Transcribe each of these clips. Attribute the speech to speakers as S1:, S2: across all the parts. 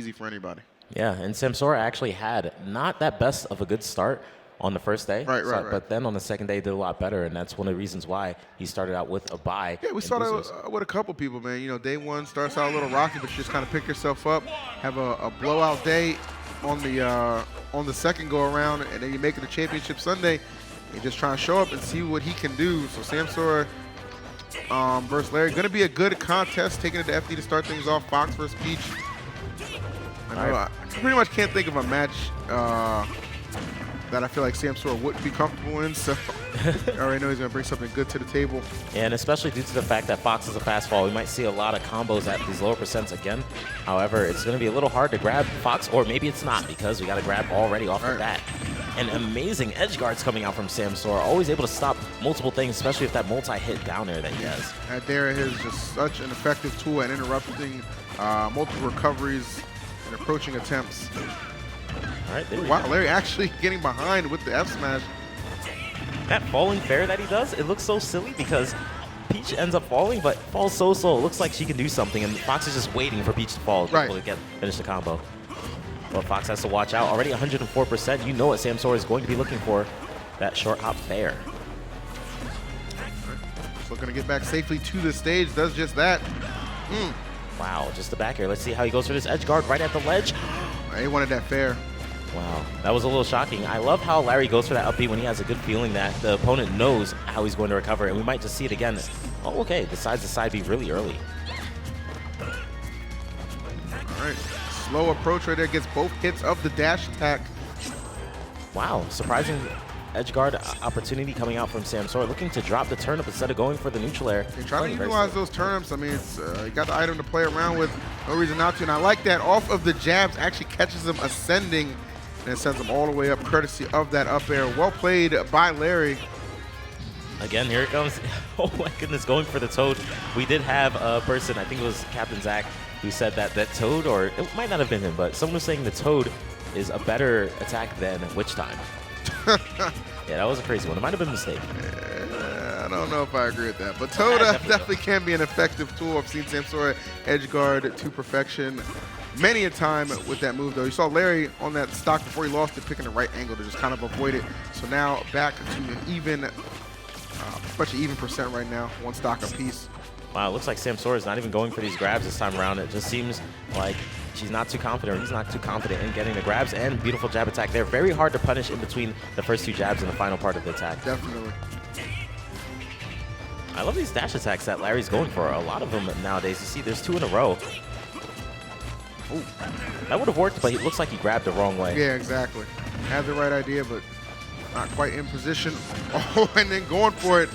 S1: easy for anybody.
S2: Yeah, and Samsora actually had not that best of a good start on the first day.
S1: Right.
S2: But then on the second day, he did a lot better, and that's one of the reasons why he started out with a bye.
S1: Yeah, we saw that with a couple people, man. You know, day one starts out a little rocky, but you just kind of pick yourself up, have a blowout day on the second go around, and then you make it a championship Sunday. You just try to show up and see what he can do. So Samsora versus Larry, going to be a good contest. Taking it to FD to start things off. Fox versus Peach. I pretty much can't think of a match that I feel like Samsora wouldn't be comfortable in, so I already know he's going to bring something good to the table.
S2: And especially due to the fact that Fox is a fast fall, we might see a lot of combos at these lower percents again. However, it's going to be a little hard to grab Fox, or maybe it's not, because we got to grab already off the bat. And amazing edge guards coming out from Samsora, always able to stop multiple things, especially with that multi-hit down air that he has.
S1: That there is just such an effective tool at interrupting multiple recoveries and approaching attempts.
S2: All right,
S1: wow, Larry actually getting behind with the F smash.
S2: That falling fair that he does, it looks so silly because Peach ends up falling, but falls so slow. It looks like she can do something, and Fox is just waiting for Peach to fall to finish the combo. But Fox has to watch out. Already 104%. You know what Samsora is going to be looking for. That short hop fair.
S1: Just looking to get back safely to the stage. Does just that.
S2: Wow, just the back air. Let's see how he goes for this edge guard right at the ledge.
S1: He wanted that fair.
S2: Wow, that was a little shocking. I love how Larry goes for that up B when he has a good feeling that the opponent knows how he's going to recover, and we might just see it again. Oh, okay, decides to side B really early.
S1: All right, slow approach right there, gets both hits of the dash attack. Wow,
S2: surprising edge guard opportunity coming out from Samsora, looking to drop the turnip instead of going for the neutral air.
S1: They're trying to utilize those turnips. I mean, it's you got the item to play around with, no reason not to. And I like that off of the jabs, actually catches them ascending, and it sends them all the way up, courtesy of that up air. Well played by Larry.
S2: Again, here it comes. Oh my goodness, going for the Toad. We did have a person, I think it was Captain Zach, who said that Toad, or it might not have been him, but someone was saying the Toad is a better attack than Witch Time. Yeah, that was a crazy one. It might have been a mistake.
S1: I don't know if I agree with that. But Toad definitely can be an effective tool. I've seen Samsora edge guard to perfection many a time with that move, though. You saw Larry on that stock before he lost it, picking the right angle to just kind of avoid it. So now back to an even, much even percent right now, one stock apiece.
S2: Wow, it looks like Samsora is not even going for these grabs this time around. It just seems like she's not too confident, or he's not too confident in getting the grabs, and beautiful jab attack there. Very hard to punish in between the first two jabs and the final part of the attack.
S1: Definitely.
S2: I love these dash attacks that Larry's going for. A lot of them nowadays. You see, there's 2 in a row. Ooh, that would have worked, but it looks like he grabbed the wrong way.
S1: Yeah, exactly. Had the right idea, but not quite in position. Oh, and then going for it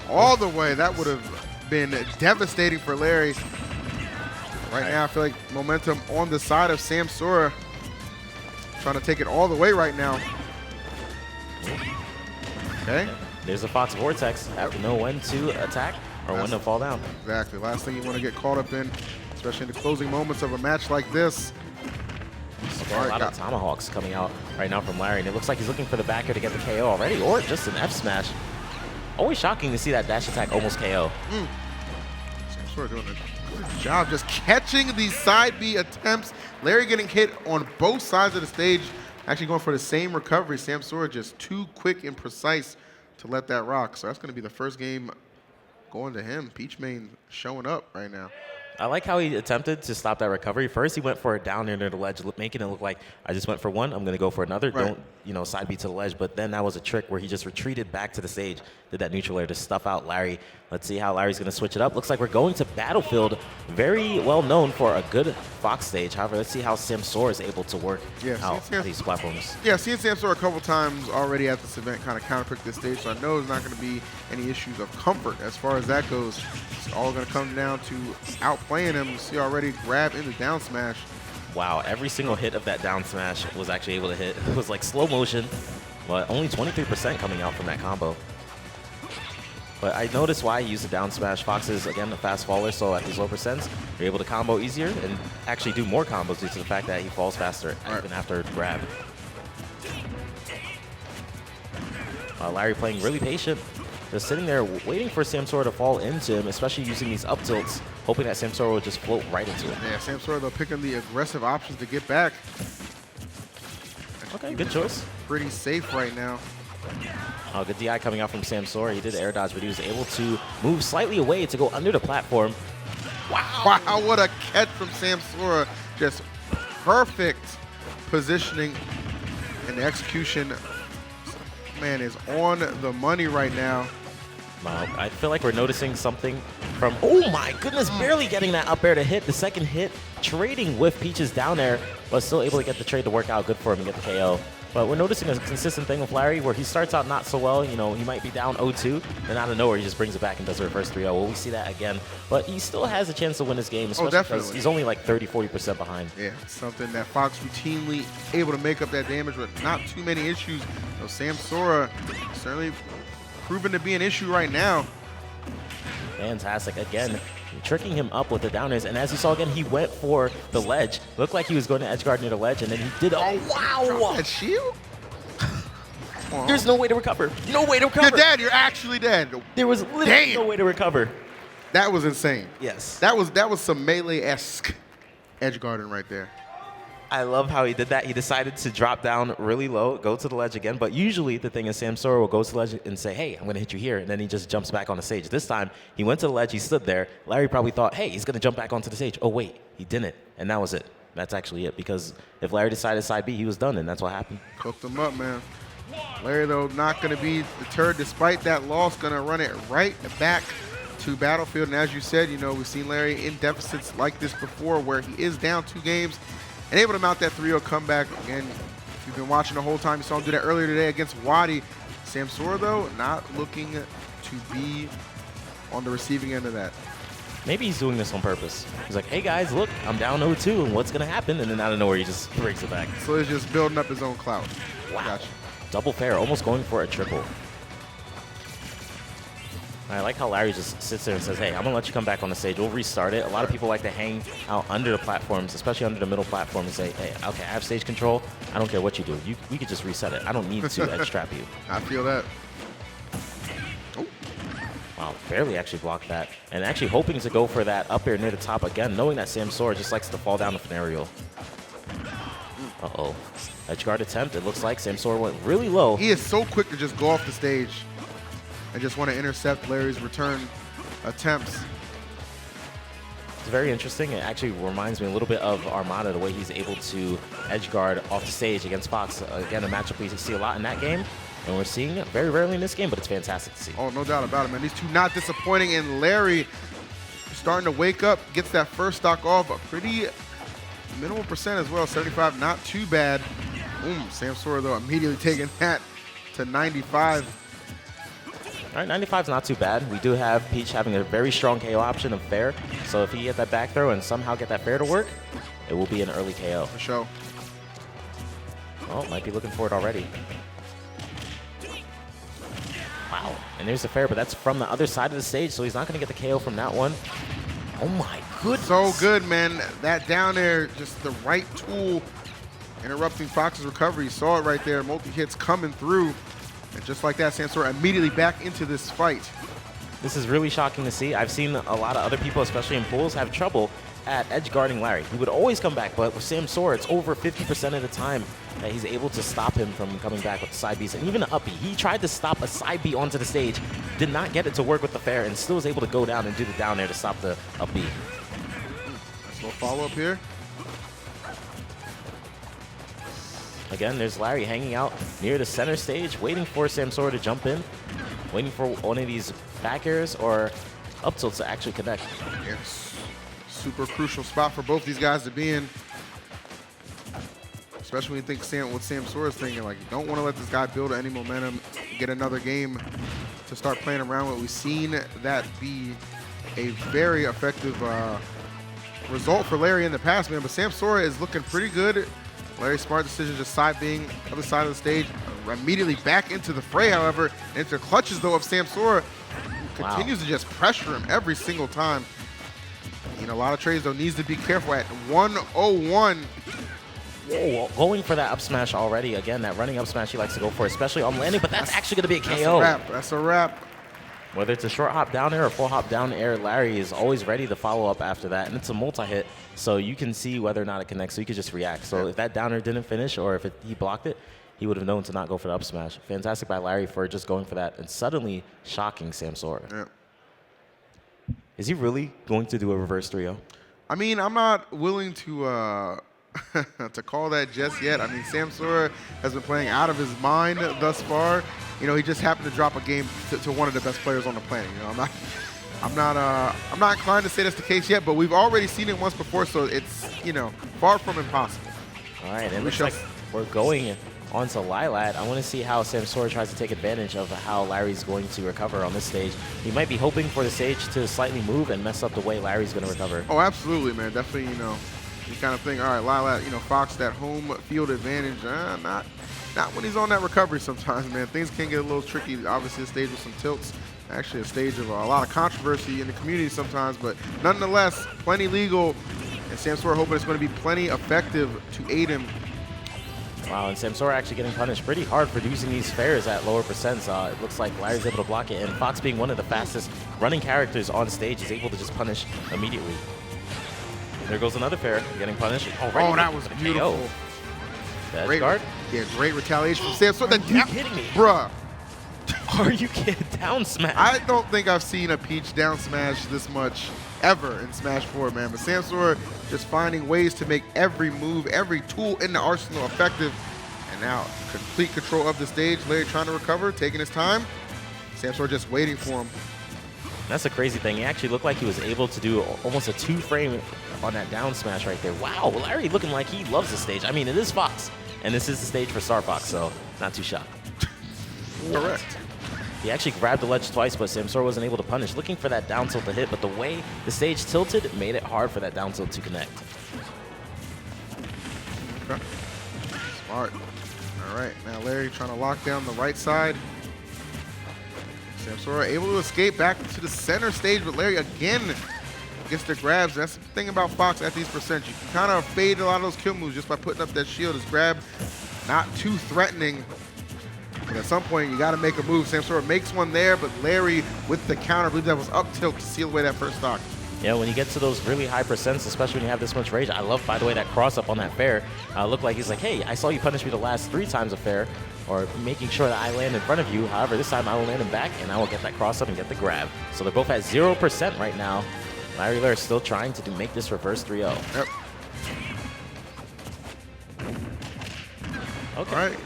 S1: all the way. That would have been devastating for Larry. Right now, I feel like momentum on the side of Samsora. Trying to take it all the way right now. Okay.
S2: There's a Fox Vortex. Have to know when to attack or when to fall down.
S1: Exactly. Last thing you want to get caught up in, especially in the closing moments of a match like this.
S2: Okay, a lot of tomahawks coming out right now from Larry, and it looks like he's looking for the backer to get the KO already, or just an F smash. Always shocking to see that dash attack almost KO.
S1: Samsora doing a good job just catching these side B attempts. Larry getting hit on both sides of the stage, actually going for the same recovery. Samsora just too quick and precise to let that rock. So that's going to be the first game going to him. Peach Main showing up right now.
S2: I like how he attempted to stop that recovery. First, he went for it down near the ledge, making it look like I just went for one, I'm going to go for another.
S1: Right.
S2: Don't, side B to the ledge. But then that was a trick where he just retreated back to the stage, did that neutral air to stuff out Larry. Let's see how Larry's going to switch it up. Looks like we're going to Battlefield, very well known for a good Fox stage. However, let's see how Samsora is able to work out these platforms.
S1: Yeah, seeing Samsora a couple times already at this event kind of counterpick this stage, so I know there's not going to be any issues of comfort as far as that goes. It's all going to come down to outplaying him. You see already grab in the down smash.
S2: Wow, every single hit of that down smash was actually able to hit. It was like slow motion, but only 23% coming out from that combo. But I noticed why he used the down smash. Fox is, again, a fast faller, so at these low percents, you're able to combo easier and actually do more combos due to the fact that he falls faster even after grab. Larry playing really patient, just sitting there waiting for Samsora to fall into him, especially using these up tilts hoping that Samsora will just float right into it.
S1: Yeah, Samsora, though, picking the aggressive options to get back.
S2: Okay, good choice.
S1: Pretty safe right now.
S2: Oh, good DI coming out from Samsora. He did the air dodge, but he was able to move slightly away to go under the platform.
S1: Wow, what a catch from Samsora. Just perfect positioning, and the execution, man, is on the money right now.
S2: Wow, I feel like we're noticing something from, oh my goodness, barely getting that up air to hit. The second hit, trading with Peach's down air, but still able to get the trade to work out good for him and get the KO. But we're noticing a consistent thing with Larry where he starts out not so well. You know, he might be down 0-2, and out of nowhere, he just brings it back and does the reverse 3-0. Well, we see that again. But he still has a chance to win this game, especially because he's only like 30-40% behind.
S1: Yeah, something that Fox routinely able to make up that damage with not too many issues. So Samsora certainly proven to be an issue right now.
S2: Fantastic. Again, tricking him up with the downers, and as you saw again, he went for the ledge. Looked like he was going to edge guard near the ledge, and then he did. Oh wow!
S1: That shield?
S2: There's no way to recover. No way to recover.
S1: You're dead. You're actually dead.
S2: There was literally no way to recover.
S1: That was insane.
S2: Yes.
S1: That was some melee-esque edge guarding right there.
S2: I love how he did that. He decided to drop down really low, go to the ledge again. But usually the thing is Samsora will go to the ledge and say, hey, I'm going to hit you here. And then he just jumps back on the stage. This time, he went to the ledge. He stood there. Larry probably thought, hey, he's going to jump back onto the stage. Oh, wait, he didn't. And that was it. That's actually it. Because if Larry decided side B, he was done. And that's what happened.
S1: Cooked him up, man. Larry, though, not going to be deterred despite that loss. Going to run it right back to Battlefield. And as you said, you know, we've seen Larry in deficits like this before where he is down 2 games. And able to mount that 3-0 comeback. Again, if you've been watching the whole time, you saw him do that earlier today against Wadi. Samsora, though, not looking to be on the receiving end of that.
S2: Maybe he's doing this on purpose. He's like, hey, guys, look, I'm down 0-2, and what's going to happen? And then out of nowhere, he just breaks it back.
S1: So he's just building up his own clout.
S2: Wow.
S1: Gotcha.
S2: Double fair, almost going for a triple. I like how Larry just sits there and says, hey, I'm going to let you come back on the stage. We'll restart it. A lot of people like to hang out under the platforms, especially under the middle platform, and say, hey, okay, I have stage control. I don't care what you do. We could just reset it. I don't need to edge trap you.
S1: I feel that. Oh.
S2: Wow, barely actually blocked that. And actually hoping to go for that up air near the top again, knowing that Samsora just likes to fall down with an aerial. Uh-oh. Edge guard attempt. It looks like Samsora went really low.
S1: He is so quick to just go off the stage. I just want to intercept Larry's return attempts.
S2: It's very interesting. It actually reminds me a little bit of Armada, the way he's able to edge guard off the stage against Fox. Again, a matchup we see a lot in that game, and we're seeing it very rarely in this game, but it's fantastic to see.
S1: Oh, no doubt about it, man. These two not disappointing, and Larry starting to wake up, gets that first stock off, a pretty minimal percent as well, 75, not too bad. Boom, Samsora, though, immediately taking that to 95.
S2: All right, 95 is not too bad. We do have Peach having a very strong KO option of fair. So if he get that back throw and somehow get that fair to work, it will be an early KO.
S1: For sure.
S2: Oh, might be looking for it already. Wow, and there's the fair, but that's from the other side of the stage, so he's not going to get the KO from that one. Oh my goodness.
S1: So good, man. That down there, just the right tool, interrupting Fox's recovery. You saw it right there, multi-hits coming through. And just like that, Samsora immediately back into this fight.
S2: This is really shocking to see. I've seen a lot of other people, especially in pools, have trouble at edge guarding Larry. He would always come back, but with Samsora, it's over 50% of the time that he's able to stop him from coming back with the side Bs. And even an up B. He tried to stop a side B onto the stage, did not get it to work with the fair, and still was able to go down and do the down air to stop the up B.
S1: Nice little follow-up here.
S2: Again, there's Larry hanging out near the center stage, waiting for Samsora to jump in, waiting for one of these back airs or up tilts to actually connect.
S1: Yes. Super crucial spot for both these guys to be in. Especially when you think what Samsora's thinking, like, you don't want to let this guy build any momentum, get another game to start playing around with. We've seen that be a very effective result for Larry in the past, man. But Samsora is looking pretty good. Larry's smart decision, just side being other side of the stage, immediately back into the fray, however, into the clutches, though, of Samsora, who continues to just pressure him every single time. You know, a lot of trades, though, needs to be careful at 101.
S2: Whoa, going for that up smash already. Again, that running up smash he likes to go for, especially on landing, but that's actually going to be a KO.
S1: That's a wrap. That's a wrap.
S2: Whether it's a short hop down air or full hop down air, Larry is always ready to follow up after that. And it's a multi-hit, so you can see whether or not it connects, so you can just react. So if that down air didn't finish or if he blocked it, he would have known to not go for the up smash. Fantastic by Larry for just going for that and suddenly shocking Samsora.
S1: Yeah.
S2: Is he really going to do a reverse 3-0?
S1: I mean, I'm not willing to to call that just yet. I mean, Samsora has been playing out of his mind thus far. You know, he just happened to drop a game to one of the best players on the planet. You know, I'm not inclined to say that's the case yet, but we've already seen it once before, so it's, you know, far from impossible.
S2: All right, and looks like we're going on to Lilat. I want to see how Samsora tries to take advantage of how Larry's going to recover on this stage. He might be hoping for the stage to slightly move and mess up the way Larry's going to recover.
S1: Oh, absolutely, man. Definitely, you know, you kind of think, all right, Lilat, you know, Fox, that home field advantage, not when he's on that recovery sometimes, man. Things can get a little tricky. Obviously, a stage with some tilts. Actually, a stage of a lot of controversy in the community sometimes, but nonetheless, plenty legal. And Samsora hoping it's going to be plenty effective to aid him.
S2: Wow, and Samsora actually getting punished pretty hard for using these fairs at lower percents. It looks like Larry's able to block it, and Fox being one of the fastest running characters on stage is able to just punish immediately. There goes another fair, getting punished.
S1: Oh, that was beautiful.
S2: Great guard.
S1: Yeah, great retaliation from Samsora.
S2: Are you kidding me?
S1: Bruh.
S2: Are you kidding? Down smash.
S1: I don't think I've seen a Peach down smash this much ever in Smash 4, man. But Samsora just finding ways to make every move, every tool in the arsenal effective. And now complete control of the stage. Larry trying to recover, taking his time. Samsora just waiting for him.
S2: That's the crazy thing. He actually looked like he was able to do almost a 2-frame on that down smash right there. Wow, Larry looking like he loves the stage. I mean, it is Fox, and this is the stage for Star Fox, so not too shocked.
S1: Correct.
S2: He actually grabbed the ledge twice, but Samsora wasn't able to punish, looking for that down tilt to hit, but the way the stage tilted made it hard for that down tilt to connect.
S1: Okay. Smart. All right, now Larry trying to lock down the right side. Samsora able to escape back to the center stage, but Larry again gets the grabs. That's the thing about Fox at these percents. You can kind of fade a lot of those kill moves just by putting up that shield. His grab not too threatening. But at some point, you got to make a move. Samsora makes one there, but Larry with the counter, I believe that was up tilt to seal away that first stock.
S2: Yeah, when you get to those really high percents, especially when you have this much rage, I love, by the way, that cross up on that fair. Looked like he's like, hey, I saw you punish me the last 3 times a fair, or making sure that I land in front of you. However, this time I will land him back, and I will get that cross up and get the grab. So they're both at 0% right now. Larry Lurr still trying to make this reverse 3-0.
S1: Yep.
S2: Okay.
S1: All right.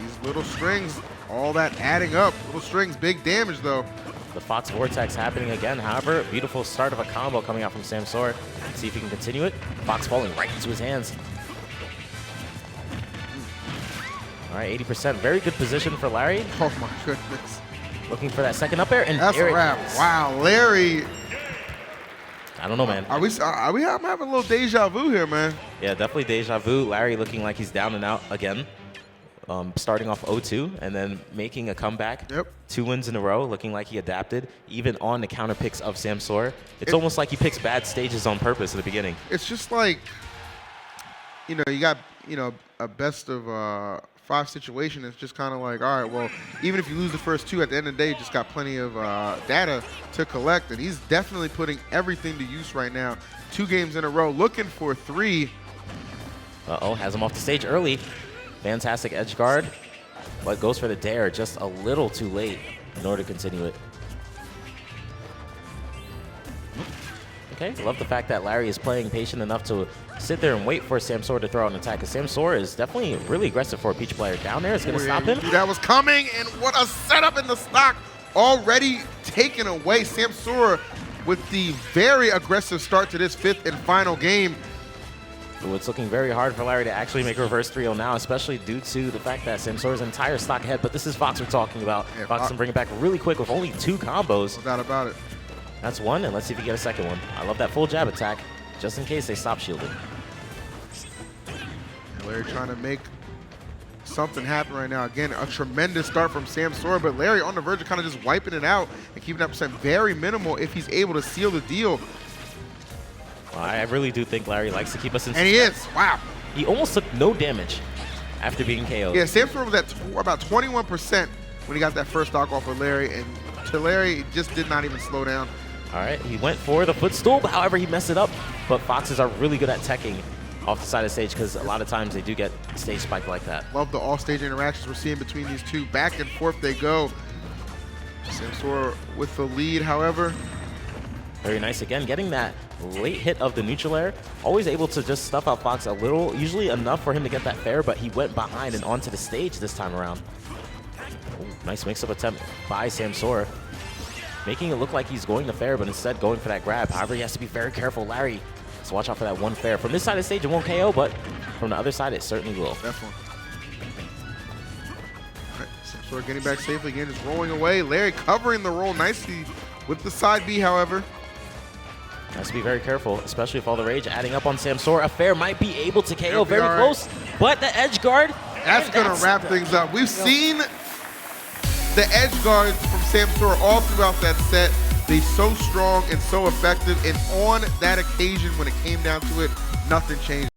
S1: These little strings, all that adding up. Little strings, big damage, though.
S2: The Fox Vortex happening again. However, beautiful start of a combo coming out from Samsora. Let's see if he can continue it. Fox falling right into his hands. All right, 80%. Very good position for Larry.
S1: Oh, my goodness.
S2: Looking for that second up air, and
S1: That's
S2: there
S1: a wrap.
S2: it is.
S1: Wow, Larry.
S2: I don't know, man.
S1: I'm having a little deja vu here, man.
S2: Yeah, definitely deja vu. Larry looking like he's down and out again. Starting off 0-2 and then making a comeback.
S1: Yep.
S2: 2 wins in a row, looking like he adapted, even on the counter picks of Samsora. It's almost like he picks bad stages on purpose at the beginning.
S1: It's just like, you know, you got, you know, a best of 5 situation. It's just kind of like, all right, well, even if you lose the first 2, at the end of the day, you just got plenty of data to collect. And he's definitely putting everything to use right now. 2 games in a row, looking for 3.
S2: Uh-oh, has him off the stage early. Fantastic edge guard, but goes for the dare just a little too late in order to continue it. Okay, love the fact that Larry is playing patient enough to sit there and wait for Samsora to throw out an attack, because Samsora is definitely really aggressive for a Peach player. Down there is going to stop him.
S1: That was coming, and what a setup in the stock. Already taken away. Samsora with the very aggressive start to this 5th and final game.
S2: Ooh, it's looking very hard for Larry to actually make a reverse 3-0 now, especially due to the fact that Samsora's entire stock ahead. But this is Fox we're talking about.
S1: Yeah,
S2: Fox can bring it back really quick with only 2 combos.
S1: No doubt about it.
S2: That's 1, and let's see if we get a second one. I love that full jab attack, just in case they stop shielding.
S1: And Larry trying to make something happen right now. Again, a tremendous start from Samsora, but Larry on the verge of kind of just wiping it out and keeping that percent very minimal if he's able to seal the deal.
S2: Well, I really do think Larry likes to keep us in
S1: And he is. Wow.
S2: He almost took no damage after being KO'd.
S1: Yeah, Samsora was at about 21% when he got that first stock off of Larry, and Larry just did not even slow down.
S2: All right, he went for the footstool, but however, he messed it up. But Foxes are really good at teching off the side of the stage because a lot of times they do get stage spike like that.
S1: Love the off-stage interactions we're seeing between these two. Back and forth they go. Samsora with the lead, however.
S2: Very nice again, getting that late hit of the neutral air. Always able to just stuff out Fox a little, usually enough for him to get that fair, but he went behind and onto the stage this time around. Ooh, nice mix-up attempt by Samsora, making it look like he's going to fair, but instead going for that grab. However, he has to be very careful. Larry, so watch out for that one fair. From this side of the stage, it won't KO, but from the other side, it certainly will.
S1: Definitely. All right, Samsora getting back safely again, just rolling away. Larry covering the roll nicely with the side B, however.
S2: Has to be very careful, especially if all the rage adding up on Samsora. A fair might be able to KO, very
S1: right.
S2: close, but the edge guard.
S1: That's going to wrap things up. We've seen the edge guards from Samsora all throughout that set. They're so strong and so effective, and on that occasion when it came down to it, nothing changed.